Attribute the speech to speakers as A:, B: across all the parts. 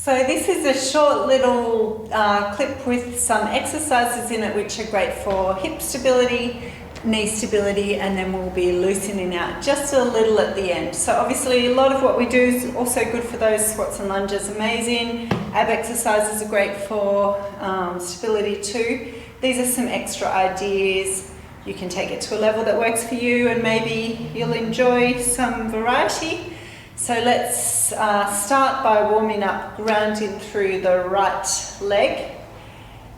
A: So this is a short little clip with some exercises in it which are great for hip stability, knee stability, and then we'll be loosening out just a little at the end. So obviously a lot of what we do is also good for those squats and lunges, amazing. Ab exercises are great for stability too. These are some extra ideas. You can take it to a level that works for you and maybe you'll enjoy some variety. So let's start by warming up, grounding through the right leg.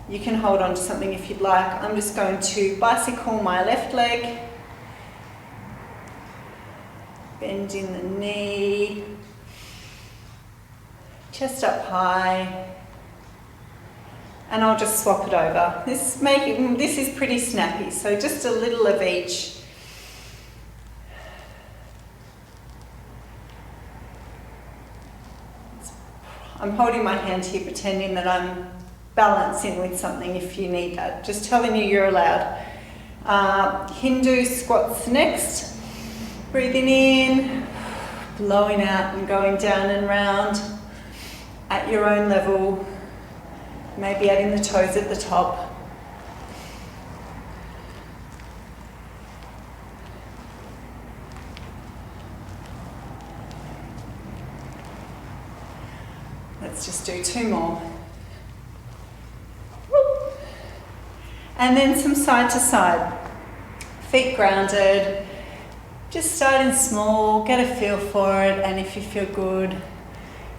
A: You can hold on to something if you'd like. I'm just going to bicycle my left leg, bending the knee, chest up high, and I'll just swap it over. This is pretty snappy, so just a little of each. I'm holding my hand here pretending that I'm balancing with something if you need that. Just telling you you're allowed. Hindu squats next. Breathing in, blowing out and going down and round at your own level. Maybe adding the toes at the top. Let's just do two more. And then some side to side. Feet grounded. Just starting small, get a feel for it, and if you feel good,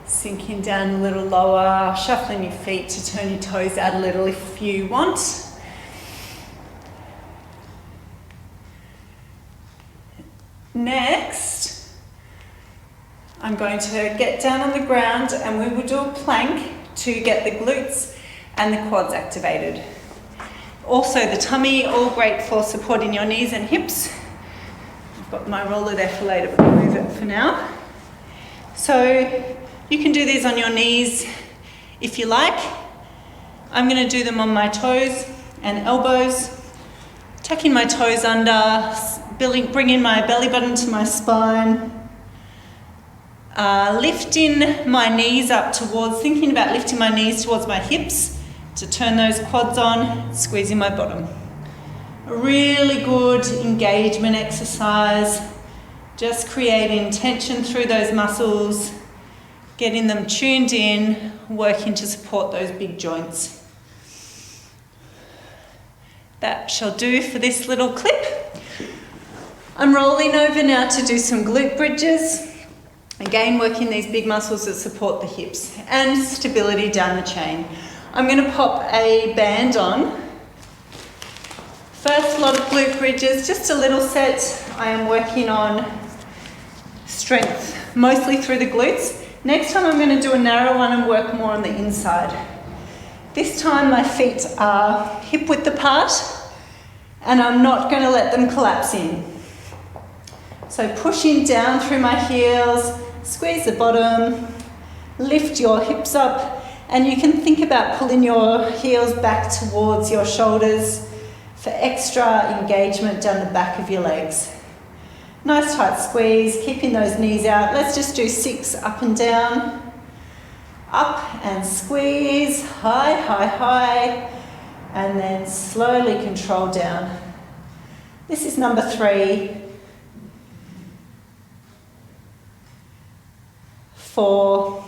A: sinking down a little lower, shuffling your feet to turn your toes out a little if you want. Next, I'm going to get down on the ground and we will do a plank to get the glutes and the quads activated. Also the tummy, all great for supporting your knees and hips. I've got my roller there for later, but I'll move it for now. So you can do these on your knees if you like. I'm going to do them on my toes and elbows, tucking my toes under, bringing my belly button to my spine. Lifting my knees up thinking about lifting my knees towards my hips to turn those quads on, squeezing my bottom. A really good engagement exercise, just creating tension through those muscles, getting them tuned in, working to support those big joints. That shall do for this little clip. I'm rolling over now to do some glute bridges. Again, working these big muscles that support the hips and stability down the chain. I'm going to pop a band on. First lot of glute bridges, just a little set. I am working on strength, mostly through the glutes. Next time I'm going to do a narrow one and work more on the inside. This time my feet are hip width apart and I'm not going to let them collapse in. So pushing down through my heels, squeeze the bottom, lift your hips up, and you can think about pulling your heels back towards your shoulders for extra engagement down the back of your legs. Nice tight squeeze, keeping those knees out. Let's just do 6 up and down. Up and squeeze, high, high, high, and then slowly control down. This is number 3. 4,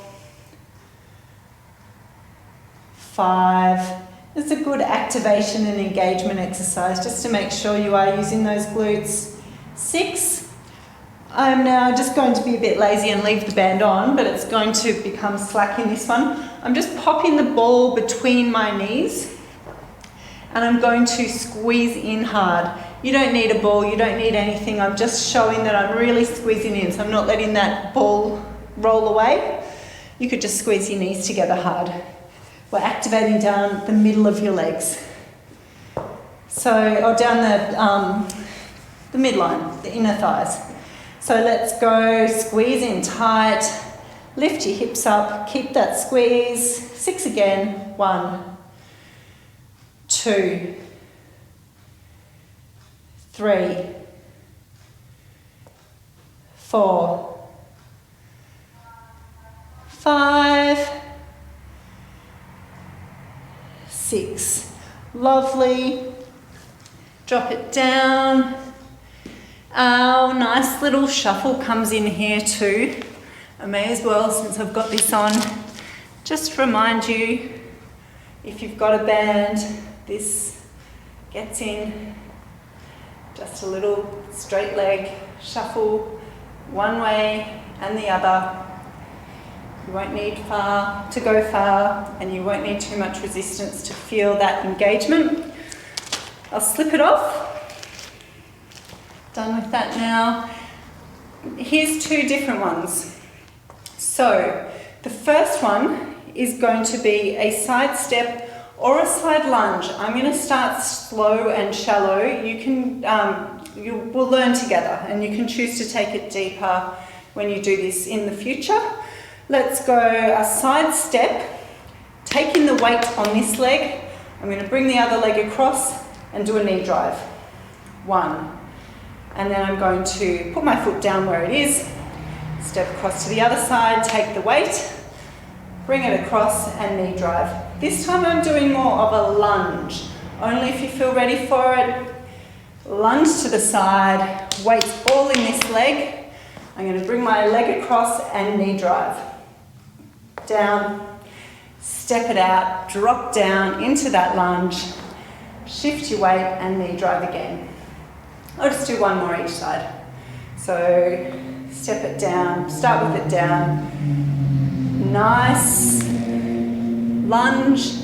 A: 5. It's a good activation and engagement exercise just to make sure you are using those glutes. 6. I'm now just going to be a bit lazy and leave the band on, but it's going to become slack in this one. I'm just popping the ball between my knees and I'm going to squeeze in hard. You don't need a ball, you don't need anything. I'm just showing that I'm really squeezing in, so I'm not letting that ball roll away. You could just squeeze your knees together hard. We're activating down the middle of your legs. Or down the midline, the inner thighs. So let's go, squeeze in tight, lift your hips up, keep that squeeze. 6 again, 1, 2, 3, 4, 5, 6. Lovely. Drop it down. Our nice little shuffle comes in here too. I may as well, since I've got this on, just remind you, if you've got a band, this gets in. Just a little straight leg shuffle one way and the other. You won't need to go far, and you won't need too much resistance to feel that engagement. I'll slip it off. Done with that now. Here's 2 different ones. So the first one is going to be a side step or a side lunge. I'm going to start slow and shallow. You will learn together, and you can choose to take it deeper when you do this in the future. Let's go a side step, taking the weight on this leg. I'm going to bring the other leg across and do a knee drive. 1. And then I'm going to put my foot down where it is, step across to the other side, take the weight, bring it across and knee drive. This time I'm doing more of a lunge, only if you feel ready for it. Lunge to the side, weight all in this leg. I'm going to bring my leg across and knee drive. Down, step it out, drop down into that lunge, shift your weight and knee drive again. I'll just do one more each side. So step it down, start with it down. Nice lunge.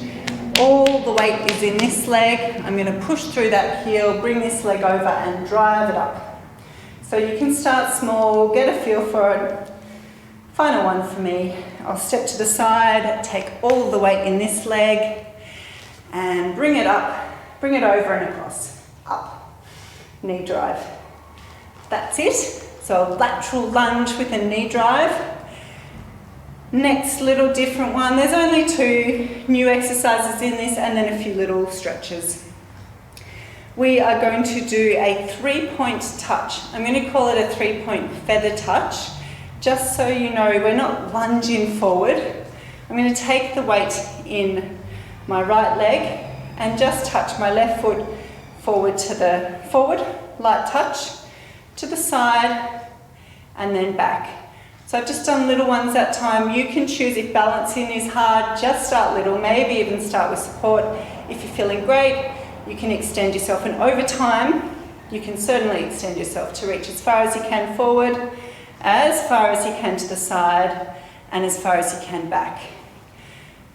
A: All the weight is in this leg. I'm going to push through that heel, bring this leg over and drive it up. So you can start small, get a feel for it. Final one for me. I'll step to the side, take all the weight in this leg and bring it up, bring it over and across. Up, knee drive. That's it. So a lateral lunge with a knee drive. Next little different one. There's only 2 new exercises in this and then a few little stretches. We are going to do a 3-point touch. I'm going to call it a 3-point feather touch. Just so you know, we're not lunging forward. I'm going to take the weight in my right leg and just touch my left foot forward to the forward, light touch, to the side and then back. So I've just done little ones that time. You can choose if balancing is hard, just start little, maybe even start with support. If you're feeling great, you can extend yourself, and over time, you can certainly extend yourself to reach as far as you can forward, as far as you can to the side, and as far as you can back.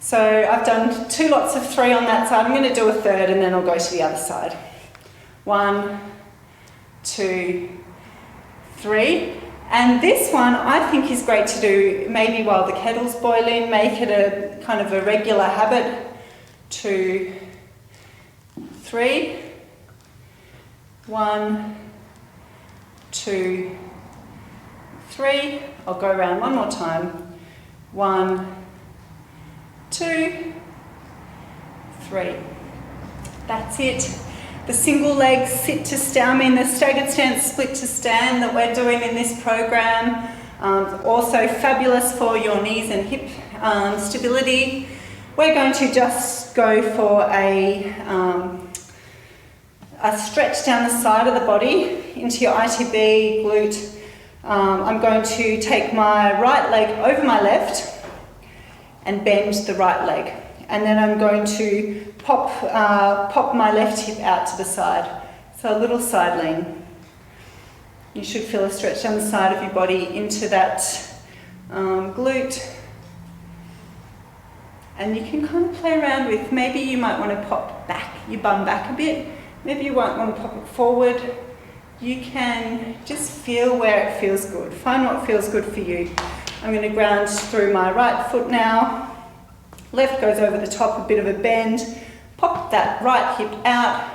A: So I've done 2 lots of 3 on that side. I'm going to do a third and then I'll go to the other side. 1, 2, 3. And this one I think is great to do maybe while the kettle's boiling, make it a kind of a regular habit. 2, 3. 1, 2, 3. I'll go around one more time. 1, 2, 3. That's it. The single leg sit to stand, the staggered stance split to stand that we're doing in this program. Also fabulous for your knees and hip stability. We're going to just go for a stretch down the side of the body into your ITB, glute. I'm going to take my right leg over my left and bend the right leg. And then I'm going to pop my left hip out to the side. So a little side lean. You should feel a stretch down the side of your body into that glute. And you can kind of play around with, maybe you might want to pop back, your bum back a bit. Maybe you might want to pop it forward. You can just feel where it feels good. Find what feels good for you. I'm going to ground through my right foot now. Left goes over the top, a bit of a bend. Pop that right hip out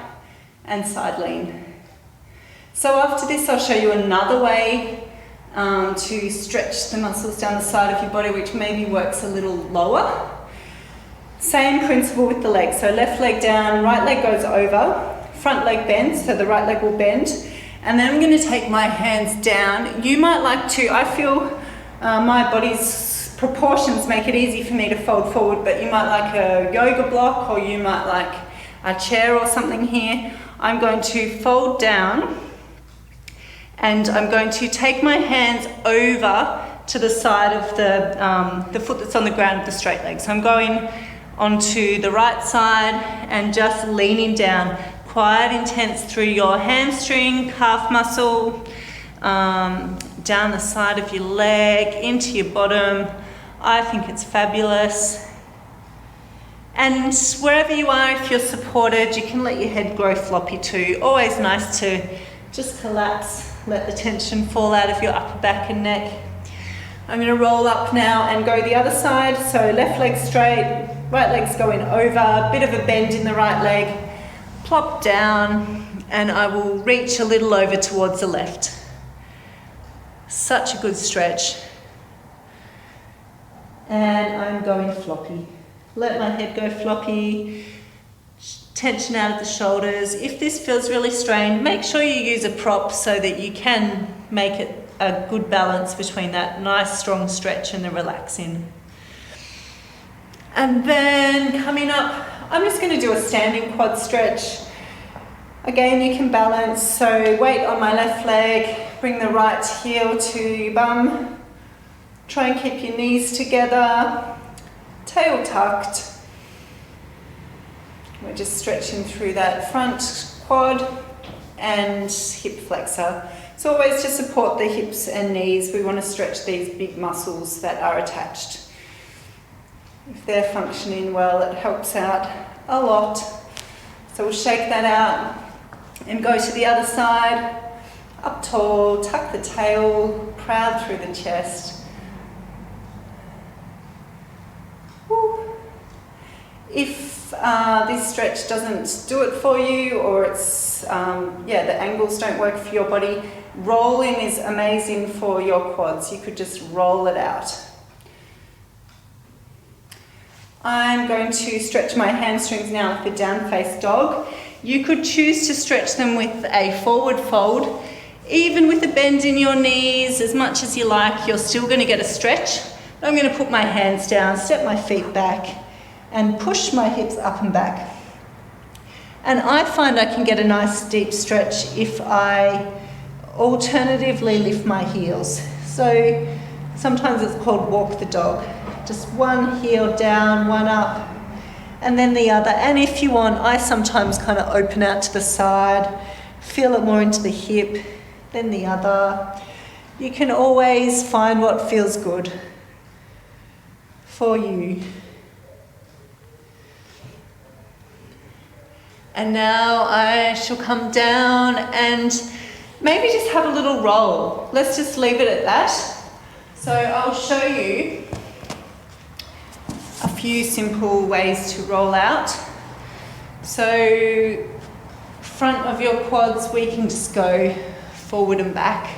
A: and side lean. So after this, I'll show you another way to stretch the muscles down the side of your body, which maybe works a little lower. Same principle with the legs. So left leg down, right leg goes over, front leg bends, so the right leg will bend. And then I'm going to take my hands down. You might like to, I feel my body's proportions make it easy for me to fold forward, but you might like a yoga block or you might like a chair or something here. I'm going to fold down and I'm going to take my hands over to the side of the foot that's on the ground of the straight leg. So I'm going onto the right side and just leaning down, quite intense through your hamstring, calf muscle, down the side of your leg, into your bottom. I think it's fabulous. And wherever you are, if you're supported, you can let your head grow floppy too. Always nice to just collapse, let the tension fall out of your upper back and neck. I'm going to roll up now and go the other side. So left leg straight, right leg's going over, bit of a bend in the right leg, plop down, and I will reach a little over towards the left. Such a good stretch. And I'm going floppy. Let my head go floppy, tension out of the shoulders. If this feels really strained, make sure you use a prop so that you can make it a good balance between that nice strong stretch and the relaxing. And then coming up, I'm just going to do a standing quad stretch. Again, you can balance, so weight on my left leg, bring the right heel to your bum, try and keep your knees together, tail tucked. We're just stretching through that front quad and hip flexor. So always to support the hips and knees, we want to stretch these big muscles that are attached. If they're functioning well, it helps out a lot. So we'll shake that out and go to the other side. Up tall, tuck the tail, proud through the chest. Woo. If this stretch doesn't do it for you, or it's, the angles don't work for your body, rolling is amazing for your quads. You could just roll it out. I'm going to stretch my hamstrings now with the down face dog. You could choose to stretch them with a forward fold. Even with a bend in your knees, as much as you like, you're still going to get a stretch. I'm going to put my hands down, step my feet back, and push my hips up and back. And I find I can get a nice deep stretch if I alternatively lift my heels. So sometimes it's called walk the dog. Just one heel down, one up, and then the other. And if you want, I sometimes kind of open out to the side, feel it more into the hip, then the other. You can always find what feels good for you. And now I shall come down and maybe just have a little roll. Let's just leave it at that. So I'll show you a few simple ways to roll out. So front of your quads, we can just go forward and back.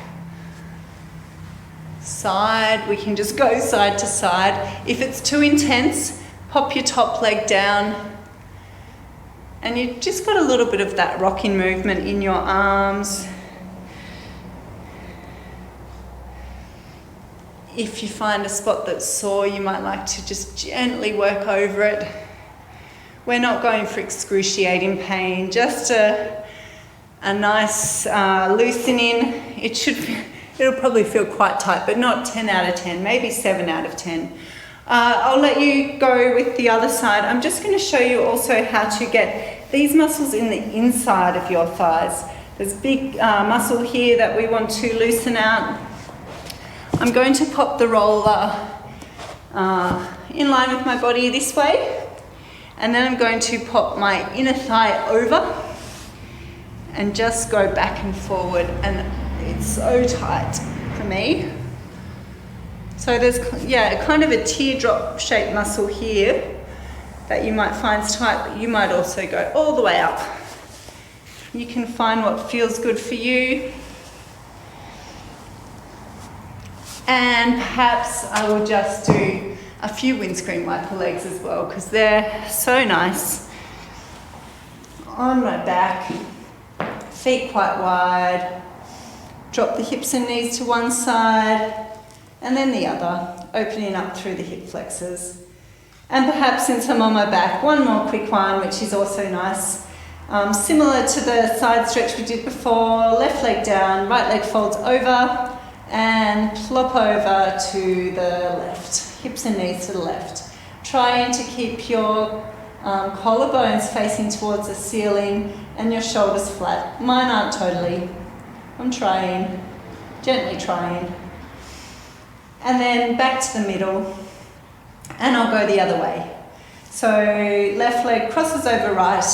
A: Side, we can just go side to side. If it's too intense, pop your top leg down. And you've just got a little bit of that rocking movement in your arms. If you find a spot that's sore, you might like to just gently work over it. We're not going for excruciating pain, just a nice loosening. It'll probably feel quite tight, but not 10 out of 10, maybe 7 out of 10. I'll let you go with the other side. I'm just going to show you also how to get these muscles in the inside of your thighs. There's a big muscle here that we want to loosen out. I'm going to pop the roller in line with my body this way, and then I'm going to pop my inner thigh over and just go back and forward, and it's so tight for me. So there's kind of a teardrop shaped muscle here that you might find tight, but you might also go all the way up. You can find what feels good for you. And perhaps I will just do a few windscreen wiper legs as well, because they're so nice. On my back, feet quite wide, drop the hips and knees to one side and then the other. opening up through the hip flexors. And perhaps since I'm on my back, one more quick one, which is also nice. Similar to the side stretch we did before, left leg down, right leg folds over, and plop over to the left, hips and knees to the left. Trying to keep your collarbones facing towards the ceiling and your shoulders flat. Mine aren't totally. I'm trying, gently trying. And then back to the middle, and I'll go the other way. So left leg crosses over right,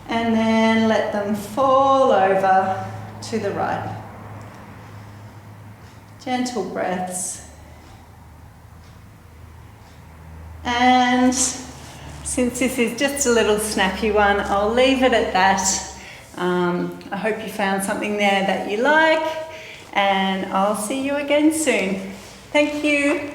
A: and then let them fall over to the right. Gentle breaths. And since this is just a little snappy one, I'll leave it at that. I hope you found something there that you like, and I'll see you again soon. Thank you.